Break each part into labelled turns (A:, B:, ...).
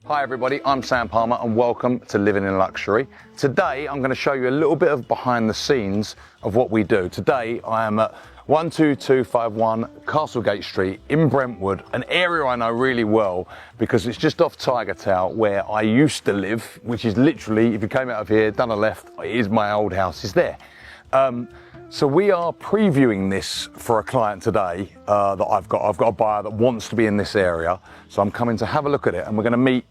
A: Hi everybody, I'm Sam Palmer and welcome to Living in Luxury. Today I'm going to show you a little bit of behind the scenes of what we do. Today I am at 12251 Castlegate Street in Brentwood, an area I know really well because it's just off Tiger Tower where I used to live, which is literally, if you came out of here, done a left, it is my old house, is there. So we are previewing this for a client today that I've got a buyer that wants to be in this area. So I'm coming to have a look at it and we're going to meet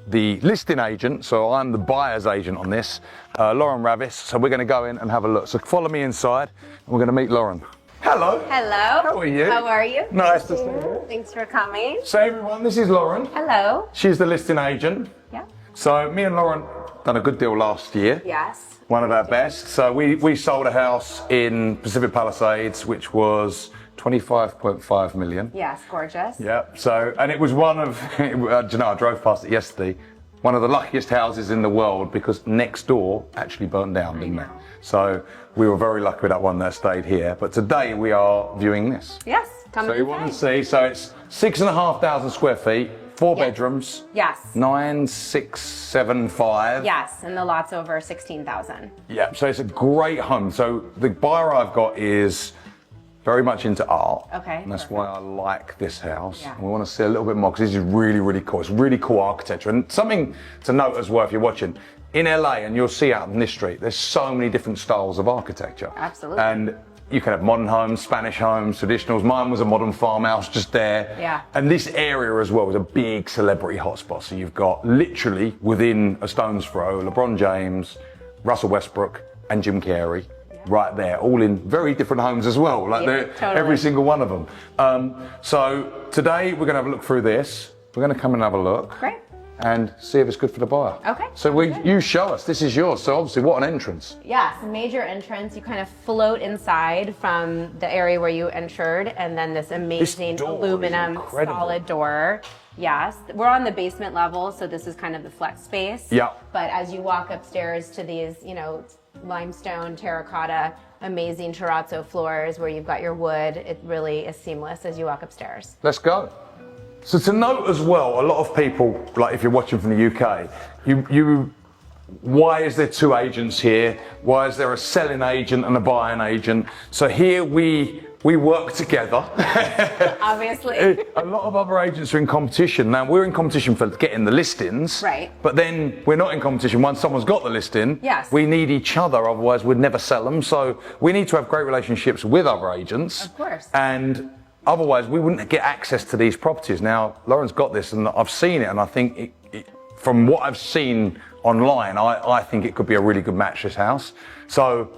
A: the listing agent, so I'm the buyer's agent on this, Lauren Ravis. So we're going to go in and have a look. So follow me inside and we're going to meet Lauren. Hello.
B: Hello.
A: How are you?
B: How are you?
A: Nice to see you.
B: Thanks for coming.
A: So everyone, this is Lauren.
B: Hello.
A: She's the listing agent.
B: Yeah.
A: So me and Lauren done a good deal last year.
B: Yes.
A: One of our best. So we sold a house in Pacific Palisades, which was 25.5 million.
B: Yes, gorgeous.
A: Yeah. So, and it was one of, do you know, I drove past it yesterday, one of the luckiest houses in the world because next door actually burnt down, didn't it? So we were very lucky with that one that stayed here. But today we are viewing this.
B: Yes. Come
A: So you want to see, so it's 6,500 square feet, 4 bedrooms.
B: Yes.
A: 9675.
B: Yes, and the lot's over 16,000.
A: Yeah, so it's a great home. So the buyer I've got is very much into art.
B: Okay.
A: And that's
B: perfect.
A: why I like this house.
B: Yeah.
A: And we want to see a little bit more because this is really, really cool. It's really cool architecture. And something to note as well if you're watching, in LA, and you'll see out in this street, there's so many different styles of architecture.
B: Absolutely.
A: And you can have modern homes, Spanish homes, traditionals. Mine was a modern farmhouse just there.
B: Yeah.
A: And this area as well is a big celebrity hotspot. So you've got literally within a stone's throw, LeBron James, Russell Westbrook, and Jim Carrey. Right there, all in very different homes as well, like
B: totally.
A: every single one of them. So today we're going to have a look through this. We're going to come and have a look.
B: Great.
A: And see if it's good for the buyer.
B: Okay.
A: So you show us, this is yours. So obviously what an entrance.
B: Yes, major entrance. You kind of float inside from the area where you entered, and then this amazing
A: door is
B: aluminum
A: incredible.
B: solid door. Yes, we're on the basement level, so this is kind of the flex space.
A: Yeah.
B: But as you walk upstairs to these, limestone, terracotta, amazing terrazzo floors where you've got your wood, it really is seamless as you walk upstairs.
A: Let's go. So to note as well, a lot of people, like if you're watching from the UK, why is there two agents here? Why is there a selling agent and a buying agent? So here we work together.
B: Obviously.
A: A lot of other agents are in competition. Now we're in competition for getting the listings.
B: Right.
A: But then we're not in competition once someone's got the listing.
B: Yes.
A: We need each other, otherwise we'd never sell them. So we need to have great relationships with other agents.
B: Of course.
A: And otherwise we wouldn't get access to these properties. Now Lauren's got this and I've seen it and I think from what I've seen online, I think it could be a really good match, this house. So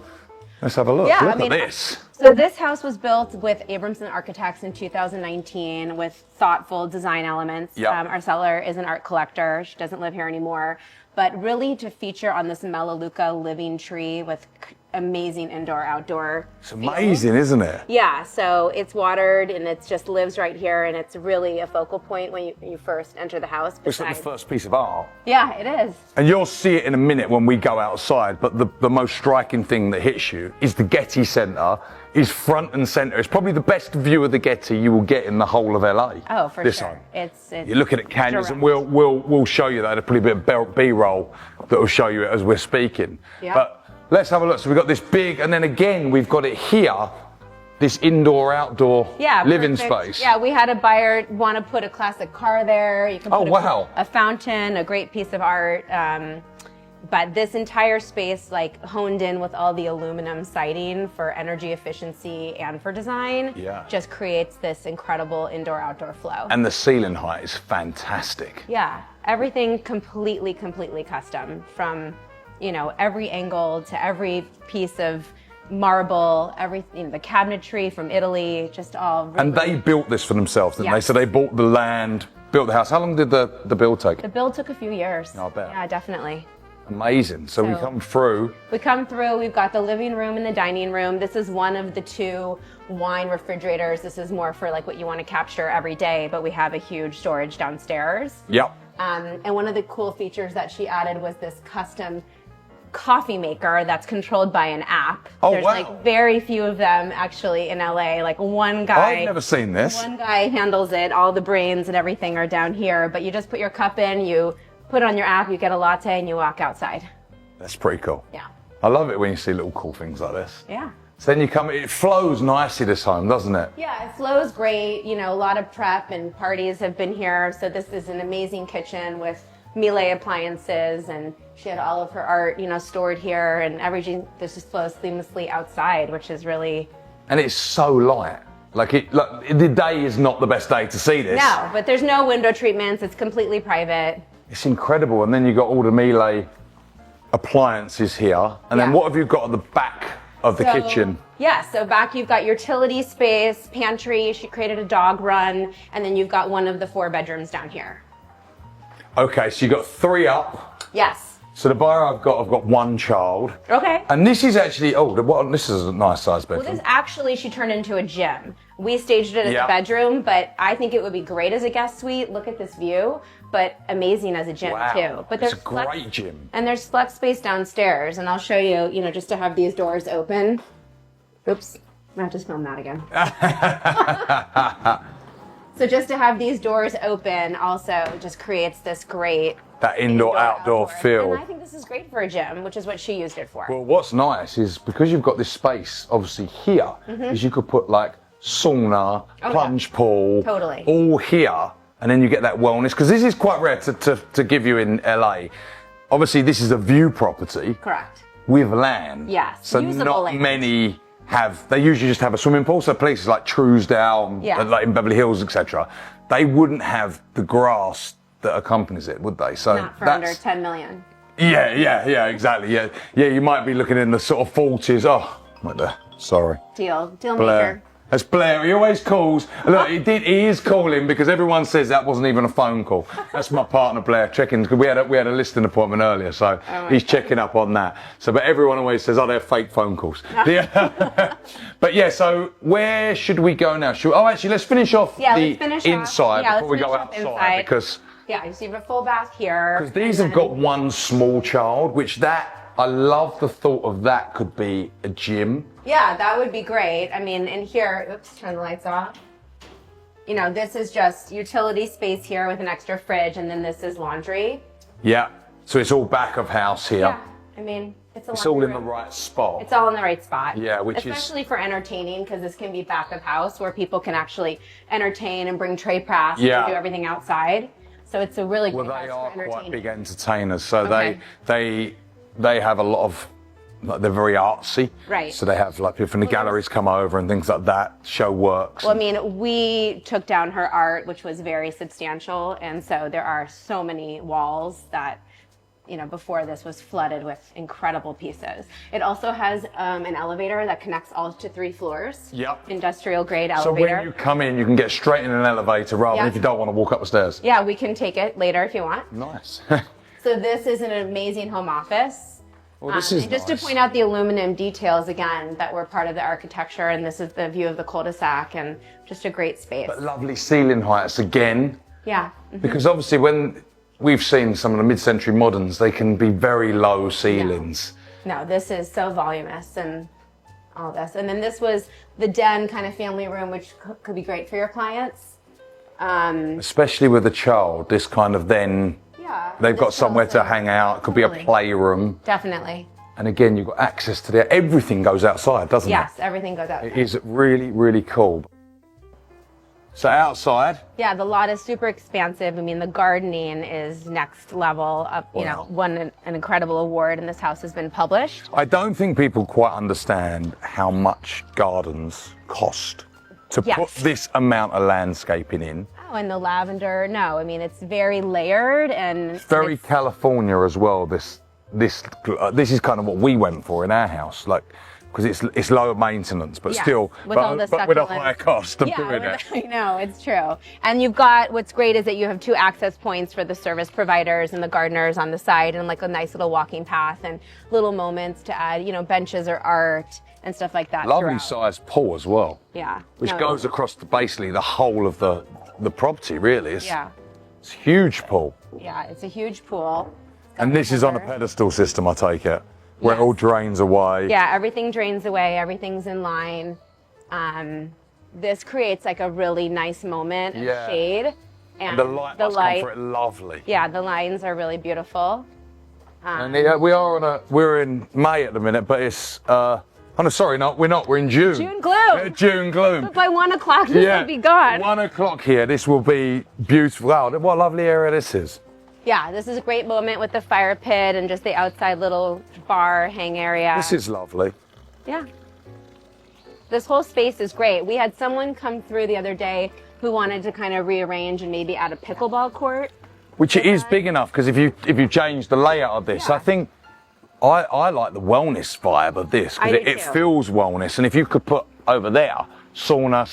A: let's have a look.
B: Yeah,
A: Look at this.
B: So this house was built with Abramson Architects in 2019 with thoughtful design elements.
A: Yep.
B: Our seller is an art collector. She doesn't live here anymore. But really to feature on this Melaleuca living tree with amazing indoor-outdoor.
A: It's amazing, isn't it?
B: Yeah, so it's watered and it just lives right here, and it's really a focal point when you first enter the house.
A: It's like the first piece of art.
B: Yeah, it is.
A: And you'll see it in a minute when we go outside, but the most striking thing that hits you is the Getty Center is front and center. It's probably the best view of the Getty you will get in the whole of LA.
B: Oh, for
A: this
B: sure.
A: Home.
B: It's
A: You're looking at canyons,
B: direct.
A: and we'll show you that. There'll probably be a B-roll that will show you it as we're speaking.
B: Yeah.
A: But let's have a look. So we've got this big, and then again we've got it here, this indoor-outdoor living
B: perfect.
A: space.
B: Yeah, we had a buyer want to put a classic car there. You can put
A: wow.
B: a fountain, a great piece of art. But this entire space, like honed in with all the aluminum siding for energy efficiency and for design, just creates this incredible indoor-outdoor flow.
A: And the ceiling height is fantastic.
B: Yeah, everything completely custom from, every angle to every piece of marble, everything, the cabinetry from Italy, just all really.
A: And they built this for themselves, didn't they?
B: Yes.
A: So they bought the land, built the house. How long did the build take?
B: The build took a few years.
A: I bet.
B: Yeah, definitely.
A: Amazing. So we come through.
B: We've got the living room and the dining room. This is one of the two wine refrigerators. This is more for like what you want to capture every day, but we have a huge storage downstairs.
A: Yep.
B: And one of the cool features that she added was this custom coffee maker that's controlled by an app.
A: Oh,
B: There's
A: wow.
B: like very few of them actually in LA. Like one guy.
A: I've never seen this.
B: One guy handles it. All the brains and everything are down here, but you just put your cup in, you put it on your app, you get a latte, and you walk outside.
A: That's pretty cool.
B: Yeah.
A: I love it when you see little cool things like this.
B: Yeah.
A: So then you come, it flows nicely this home, doesn't it?
B: Yeah, it flows great. You know, a lot of prep and parties have been here. So this is an amazing kitchen with Miele appliances, and she had all of her art, you know, stored here, and everything this just flows seamlessly outside, which is really.
A: And it's so light. Like the day is not the best day to see this.
B: No, but there's no window treatments. It's completely private.
A: It's incredible. And then you've got all the Miele appliances here. And then what have you got at the back of the kitchen?
B: Yeah, so back you've got utility space, pantry. She created a dog run, and then you've got one of the 4 bedrooms down here.
A: Okay, so you've got 3 up.
B: Yes.
A: So the bar I've got 1 child.
B: Okay.
A: And this is actually, this is a nice size bedroom.
B: Well, this actually, she turned into a gym. We staged it as
A: Yeah.
B: a bedroom, but I think it would be great as a guest suite. Look at this view, but amazing as a gym too. But
A: it's a great gym.
B: And there's flex space downstairs, and I'll show you, you know, just to have these doors open. Oops, I have to film that again. So just to have these doors open also just creates this great
A: that indoor-outdoor feel.
B: And I think this is great for a gym, which is what she used it for.
A: Well, what's nice is because you've got this space, obviously here, is you could put like sauna, plunge pool,
B: totally,
A: all here, and then you get that wellness. Because this is quite rare to give you in LA. Obviously, this is a view property.
B: Correct.
A: With land.
B: Yes.
A: So not land. Many have. They usually just have a swimming pool. So places like Truesdale, like in Beverly Hills, etc., they wouldn't have the grass that accompanies it, would they? So
B: not for under 10 million.
A: Yeah, exactly. Yeah, you might be looking in the sort of 40s. Oh, right there. Sorry.
B: Deal
A: Blair.
B: Maker.
A: That's Blair. He always calls. Look, he is calling because everyone says that wasn't even a phone call. That's my partner Blair checking, because we had a listing appointment earlier, so he's checking up on that. So, but everyone always says, they're fake phone calls. But yeah, so where should we go now? Actually, let's finish off the inside before we go outside because.
B: Yeah, you see a full bath here.
A: Because these have got 1 small child, which I love the thought of that could be a gym.
B: Yeah, that would be great. I mean, in here, oops, turn the lights off. You know, this is just utility space here with an extra fridge, and then this is laundry.
A: Yeah, so it's all back of house here.
B: Yeah, I mean,
A: it's all in the right spot.
B: It's all in the right spot.
A: Yeah,
B: especially for entertaining, because this can be back of house where people can actually entertain and bring tray press and do everything outside. So it's a really good
A: they are quite big entertainers. So they have a lot of, like, they're very artsy.
B: Right.
A: So they have like people from the galleries come over and things like that, show works.
B: Well, I mean, we took down her art, which was very substantial. And so there are so many walls that, you know, before this was flooded with incredible pieces. It also has an elevator that connects all to 3 floors.
A: Yep.
B: Industrial grade elevator.
A: So when you come in, you can get straight in an elevator rather than if you don't want to walk up the stairs.
B: Yeah, we can take it later if you want.
A: Nice.
B: So this is an amazing home office.
A: Well, this is
B: just to point out the aluminum details again that were part of the architecture, and this is the view of the cul-de-sac, and just a great space.
A: But lovely ceiling heights again.
B: Yeah.
A: Because obviously when we've seen some of the mid-century moderns, they can be very low ceilings.
B: No, this is so voluminous and all this. And then this was the den kind of family room, which could be great for your clients.
A: Especially with a child, this kind of then, they've got somewhere to hang out. It could be a playroom.
B: Definitely.
A: And again, you've got access to everything goes outside, doesn't it?
B: Yes, everything goes outside.
A: It is really, really cool. So outside?
B: Yeah, the lot is super expansive. I mean, the gardening is next level up, you know, won an incredible award, and this house has been published.
A: I don't think people quite understand how much gardens cost to put this amount of landscaping in.
B: Oh, and the lavender, no, I mean, it's very layered and...
A: It's very California as well, this is kind of what we went for in our house, like, because it's lower maintenance, but still,
B: with
A: but with a higher cost of doing it.
B: I know, it's true. And you've got, what's great is that you have 2 access points for the service providers and the gardeners on the side, and like a nice little walking path and little moments to add, you know, benches or art and stuff like that.
A: Lovely sized pool as well.
B: Yeah.
A: Which goes across basically the whole of the property, really. It's a huge pool.
B: Yeah, it's a huge pool.
A: And this is on a pedestal system, I take it. where it all drains away.
B: Yeah, everything drains away. Everything's in line. This creates like a really nice moment of shade.
A: And the light must come for it lovely.
B: Yeah, the lines are really beautiful.
A: And we're in May at the minute, but it's, we're in June.
B: June gloom.
A: June gloom.
B: But by 1 o'clock, this will be gone.
A: 1 o'clock here, this will be beautiful. Wow, what a lovely area this is.
B: Yeah, this is a great moment with the fire pit and just the outside little bar hang area.
A: This is lovely.
B: Yeah. This whole space is great. We had someone come through the other day who wanted to kind of rearrange and maybe add a pickleball court.
A: Which it is big enough, because if you change the layout of this, I think I like the wellness vibe of this, because it feels wellness. And if you could put over there sauna,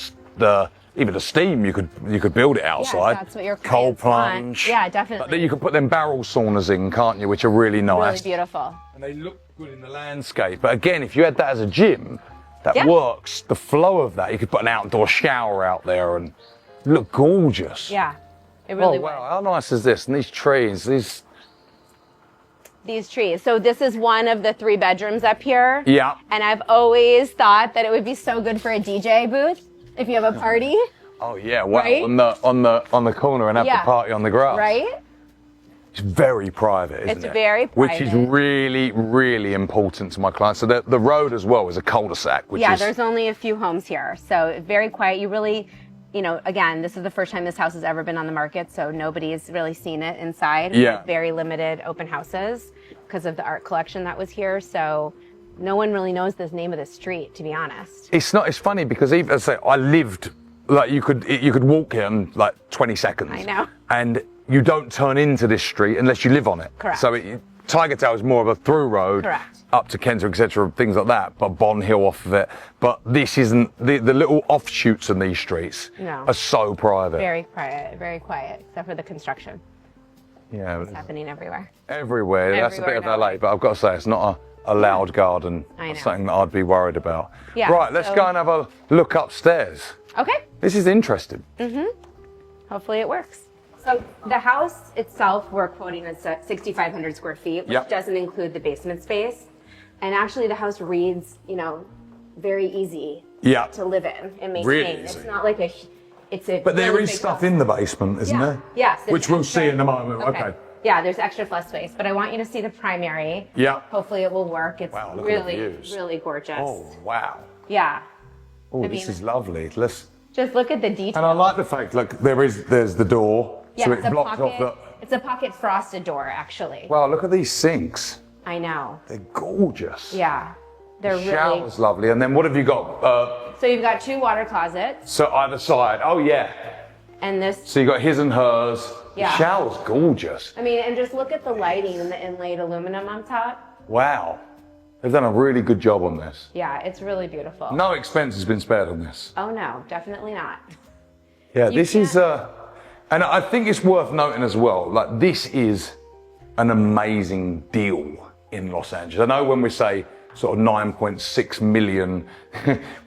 A: even the steam, you could build it outside.
B: Yes, that's what your
A: cold
B: plunge.
A: plunge.
B: Yeah, definitely.
A: But then you can put them barrel saunas in, can't you? Which are really nice.
B: Really beautiful.
A: And they look good in the landscape. But again, if you had that as a gym, that works. The flow of that, you could put an outdoor shower out there and look gorgeous.
B: Yeah, it really
A: would. Wow, how nice is this? And these trees,
B: these trees. So this is one of the 3 bedrooms up here.
A: Yeah.
B: And I've always thought that it would be so good for a DJ booth if you have a party.
A: Oh yeah, wow.
B: Right?
A: On the corner and have the party on the grass.
B: Right?
A: It's very private, isn't it?
B: It's very private.
A: Which is really, really important to my clients. So the road as well is a cul-de-sac.
B: There's only a few homes here. So very quiet. You really, again, this is the first time this house has ever been on the market, so nobody's really seen it inside.
A: Yeah.
B: Very limited open houses because of the art collection that was here. So no one really knows the name of the street, to be honest.
A: It's funny because even, as I say, I lived, like you could walk here in like 20 seconds.
B: I know.
A: And you don't turn into this street unless you live on it.
B: Correct.
A: So Tigertail is more of a through road.
B: Correct.
A: Up to Kensington, etc., things like that, but Bond Hill off of it. But this isn't, the little offshoots in these streets are so private.
B: Very quiet, except for the construction.
A: Yeah.
B: It's happening everywhere.
A: Everywhere. That's a bit of LA, but I've got to say, it's not a loud garden.
B: I know.
A: Something that I'd be worried about.
B: Yeah,
A: right, let's go and have a look upstairs.
B: Okay.
A: This is interesting.
B: Hopefully it works. So the house itself, we're quoting as 6,500 square feet, which doesn't include the basement space. And actually the house reads, very easy to live in and maintain.
A: Really
B: it's not like it's a
A: But there
B: really
A: is
B: big
A: stuff
B: house.
A: in the basement, isn't there?
B: Yes.
A: Which we'll see in a moment. Okay.
B: Yeah, there's extra flush space, but I want you to see the primary.
A: Yeah.
B: Hopefully it will work. It's
A: Wow, look
B: really,
A: at the views.
B: really gorgeous.
A: Oh, wow.
B: Yeah.
A: Oh, this is lovely.
B: Just look at the detail.
A: And I like the fact, there's the door, so it blocks off the...
B: It's a pocket frosted door, actually.
A: Wow, look at these sinks.
B: I know.
A: They're gorgeous.
B: Yeah. They're really...
A: Shower's lovely. And then what have you got?
B: So you've got 2 water closets.
A: So either side. Oh, yeah.
B: And this...
A: So you got his and hers.
B: Yeah.
A: The shower's gorgeous.
B: I mean, and just look at the lighting and the inlaid aluminum on top.
A: Wow. They've done a really good job on this.
B: Yeah, it's really beautiful.
A: No expense has been spared on this.
B: Oh, no, definitely not.
A: Yeah, this is... and I think it's worth noting as well, like this is an amazing deal in Los Angeles. I know when we say sort of 9.6 million,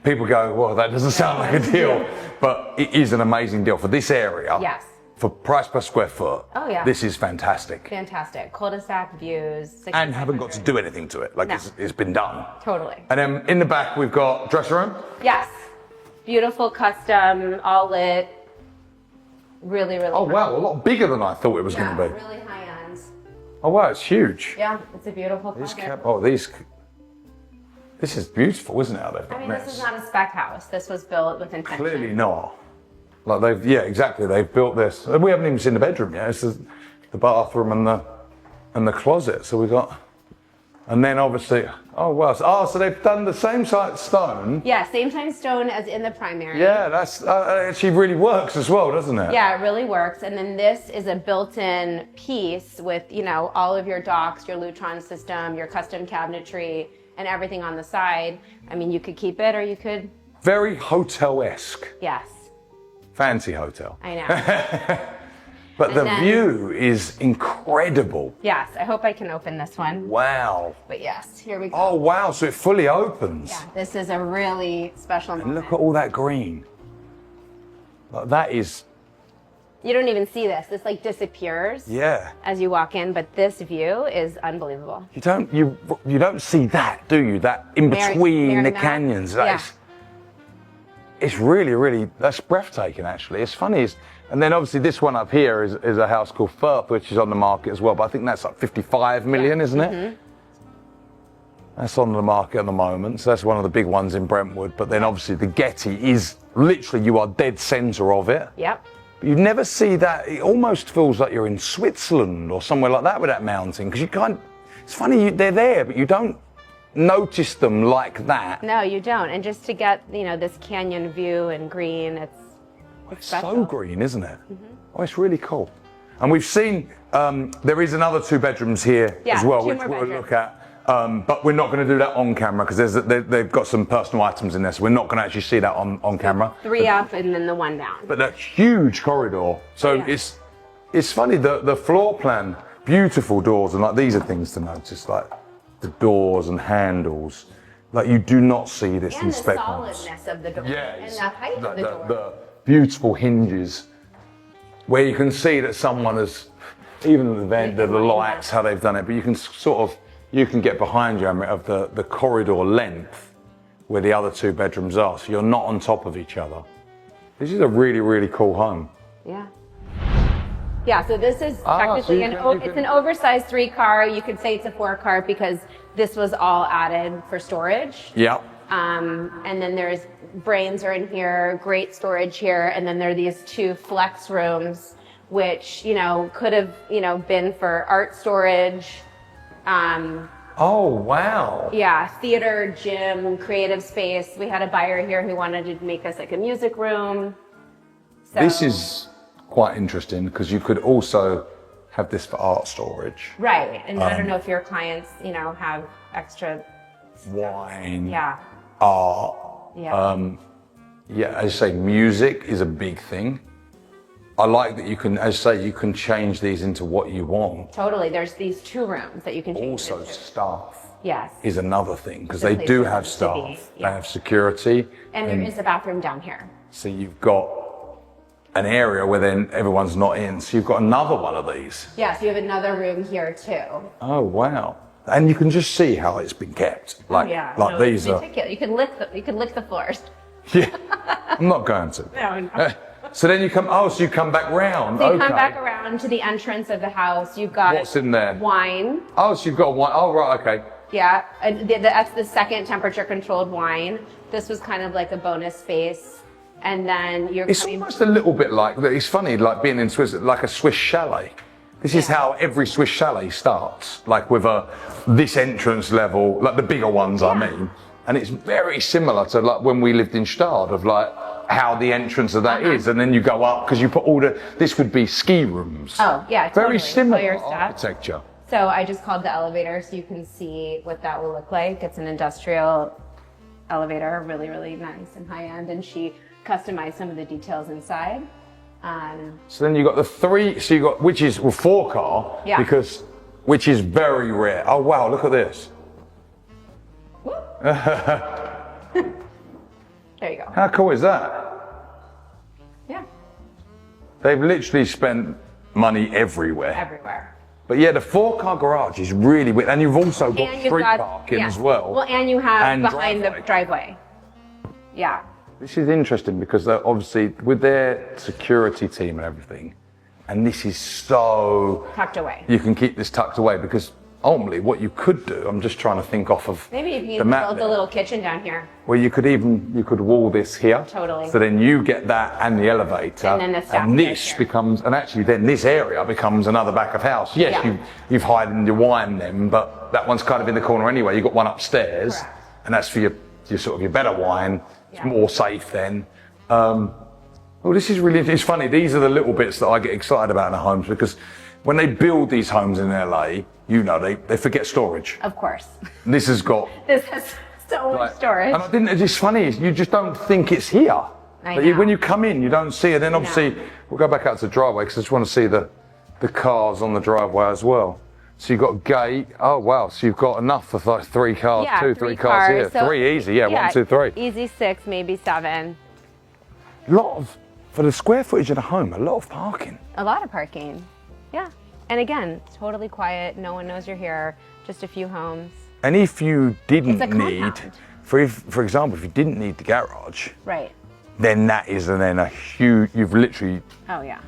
A: people go, well, that doesn't sound like a deal. But it is an amazing deal for this area.
B: Yes.
A: For price per square foot.
B: Oh, yeah.
A: This is fantastic.
B: Fantastic. Cul-de-sac views.
A: And haven't got to do anything to it. Like it's been done.
B: Totally.
A: And then in the back, we've got dressing room.
B: Yes. Beautiful, custom, all lit. Really, really
A: Oh, wow. A lot bigger than I thought it was going to be.
B: Really high end.
A: Oh, wow. It's huge.
B: Yeah, it's a beautiful pocket.
A: This is beautiful, isn't it? Out there?
B: I mean, this is not a spec house. This was built with intention.
A: Clearly not. Like exactly. They've built this. We haven't even seen the bedroom yet. It's the bathroom and the closet. So we got, and then obviously, so they've done the same site stone.
B: Yeah, same time stone as in the primary.
A: Yeah, that's actually really works as well, doesn't it?
B: Yeah, it really works. And then this is a built-in piece with, all of your docks, your Lutron system, your custom cabinetry, and everything on the side. I mean, you could keep it or you could...
A: Very hotel-esque.
B: Yes.
A: Fancy hotel.
B: I know.
A: But the view is incredible.
B: Yes, I hope I can open this one.
A: Wow.
B: But yes, here we go.
A: Oh, wow, so it fully opens.
B: Yeah, this is a really special moment.
A: And look at all that green. Like, that is
B: You don't even see this. This like disappears.
A: Yeah.
B: As you walk in, but this view is unbelievable.
A: You don't see that, do you? That in between the canyons. It's really, really, that's breathtaking actually. It's funny. And then obviously this one up here is a house called Firth, which is on the market as well. But I think that's like 55 million, isn't it? That's on the market at the moment. So that's one of the big ones in Brentwood. But then obviously the Getty is literally, you are dead center of it.
B: Yep.
A: You never see that. It almost feels like you're in Switzerland or somewhere like that with that mountain, because you can't. It's funny, they're there, but you don't notice them like that.
B: No, you don't. And just to get this canyon view and green, it's
A: so green, isn't it? Oh, it's really cool. And we've seen there is another 2 bedrooms here as well, which we'll look at. But we're not going to do that on camera because they've got some personal items in there, so we're not going to actually see that on camera.
B: 3 up and then the 1 down.
A: But that huge corridor. So it's funny, the floor plan, beautiful doors, and like these are things to notice, like the doors and handles. Like you do not see this in spec homes.
B: And the solidness of the door.
A: Yeah,
B: and the height of the door.
A: The beautiful hinges, where you can see that someone has, even the vent, the lights, how they've done it, but you can you can get behind you of the corridor length where the other 2 bedrooms are, so you're not on top of each other. This is a really, really cool home.
B: Yeah. Yeah, so this is technically it's an oversized 3-car. You could say it's a 4-car because this was all added for storage.
A: Yeah.
B: And then there's brains are in here, great storage here, and then there are these 2 flex rooms, which could have been for art storage.
A: Oh wow.
B: Yeah, theater, gym, creative space. We had a buyer here who wanted to make us like a music room. So,
A: this is quite interesting because you could also have this for art storage.
B: Right, and I don't know if your clients, have extra
A: wine.
B: Yeah.
A: Art.
B: Yeah.
A: As I say, music is a big thing. I like that you can, as I say, you can change these into what you want.
B: Totally. There's these 2 rooms that you can change
A: Also,
B: into.
A: Staff.
B: Yes.
A: Is another thing because they do have staff. They have security.
B: And there is a bathroom down here.
A: So you've got an area where then everyone's not in. So you've got another one of these.
B: Yeah. So you have another room here too.
A: Oh wow! And you can just see how it's been kept. Like, these are.
B: You can lick the floors.
A: Yeah. I'm not going to.
B: No.
A: So then you come back round.
B: So you come back around to the entrance of the house. You've got
A: what's in there?
B: Wine.
A: Oh, so you've got wine. Oh, right, okay.
B: Yeah, that's the second temperature controlled wine. This was kind of like a bonus space. And then
A: It's almost a little bit like, it's funny, like being in Switzerland, like a Swiss chalet. This is how every Swiss chalet starts, like with this entrance level, like the bigger ones, I mean. And it's very similar to like when we lived in Stade, of like how the entrance of that is, and then you go up because you put this would be ski rooms.
B: Oh yeah,
A: very
B: totally.
A: similar architecture.
B: So I just called the elevator so you can see what that will look like. It's an industrial elevator, really, really nice and high end, and she customized some of the details inside.
A: So then you got the 3, so you got, which is 4-car, which is very rare. Oh wow, look at this.
B: There you go.
A: How cool is that?
B: Yeah.
A: They've literally spent money everywhere.
B: Everywhere.
A: But yeah, the 4-car garage is really weird. And you've also got street parking as well.
B: Well, and you have behind the driveway. Yeah.
A: This is interesting because they're obviously with their security team and everything, and this is so
B: tucked away.
A: You can keep this tucked away because ultimately what you could do, I'm just trying to think off of
B: maybe if you
A: the map
B: build a little kitchen down here.
A: Well, you could wall this here.
B: Totally.
A: So then you get that and the elevator.
B: And then the staff
A: and this becomes, and actually then this area becomes another back of house. Yes, you've hired your wine then, but that one's kind of in the corner anyway. You've got one upstairs.
B: Correct.
A: And that's for your sort of your better wine. It's more safe then. Well, this is really, it's funny. These are the little bits that I get excited about in the homes because when they build these homes in LA, they forget storage.
B: Of course.
A: This has
B: so much storage.
A: And it's funny, you just don't think it's here.
B: I know.
A: When you come in, you don't see it. Then obviously, we'll go back out to the driveway because I just want to see the cars on the driveway as well. So you've got a gate. Oh wow! So you've got enough for like 3 cars, three cars here. So 3 easy, 1, 2, 3.
B: Easy 6, maybe 7.
A: Lot of For the square footage of the home, a lot of parking.
B: A lot of parking, yeah. And again, totally quiet, no one knows you're here, just a few homes.
A: And if you didn't need,
B: compound.
A: for example, if you didn't need the garage,
B: Right.
A: then that is then a huge, you've literally,
B: Oh yeah.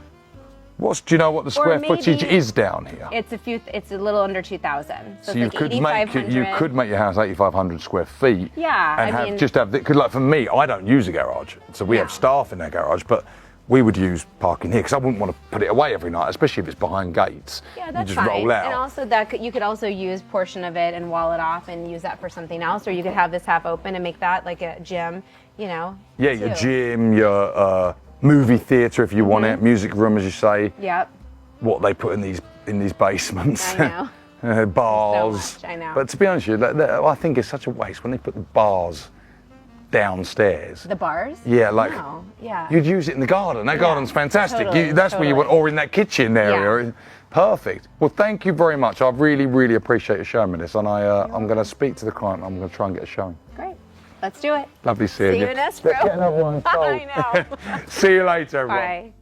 A: do you know what the square
B: maybe
A: footage is down here?
B: It's a little under 2,000. So
A: you
B: it's
A: could
B: like
A: make you could make your house 8,500 square feet.
B: Yeah,
A: and
B: I mean,
A: because like for me, I don't use a garage, so we have staff in our garage, but we would use parking here because I wouldn't want to put it away every night, especially if it's behind gates.
B: Yeah, that's
A: you just
B: fine.
A: roll out.
B: And also you could also use portion of it and wall it off and use that for something else, or you could have this half open and make that like a gym, you know.
A: Yeah, your gym, your movie theatre if you want it, music room as you say.
B: Yep.
A: What they put in these basements.
B: I know.
A: Bars.
B: So much, I know.
A: But to be honest with you, I think it's such a waste when they put the bars downstairs.
B: The bars?
A: Yeah, like
B: yeah.
A: you'd use it in the garden. That garden's fantastic.
B: Totally,
A: That's where you want, or in that kitchen area.
B: Yeah.
A: Perfect. Well, thank you very much. I really, really appreciate you showing me this, and I'm going to speak to the client. I'm going to try and get a showing.
B: Great. Let's do it.
A: Lovely seeing you.
B: See you in Espro.
A: Let's get another one sold.
B: I know.
A: See you later, everyone.
B: Bye.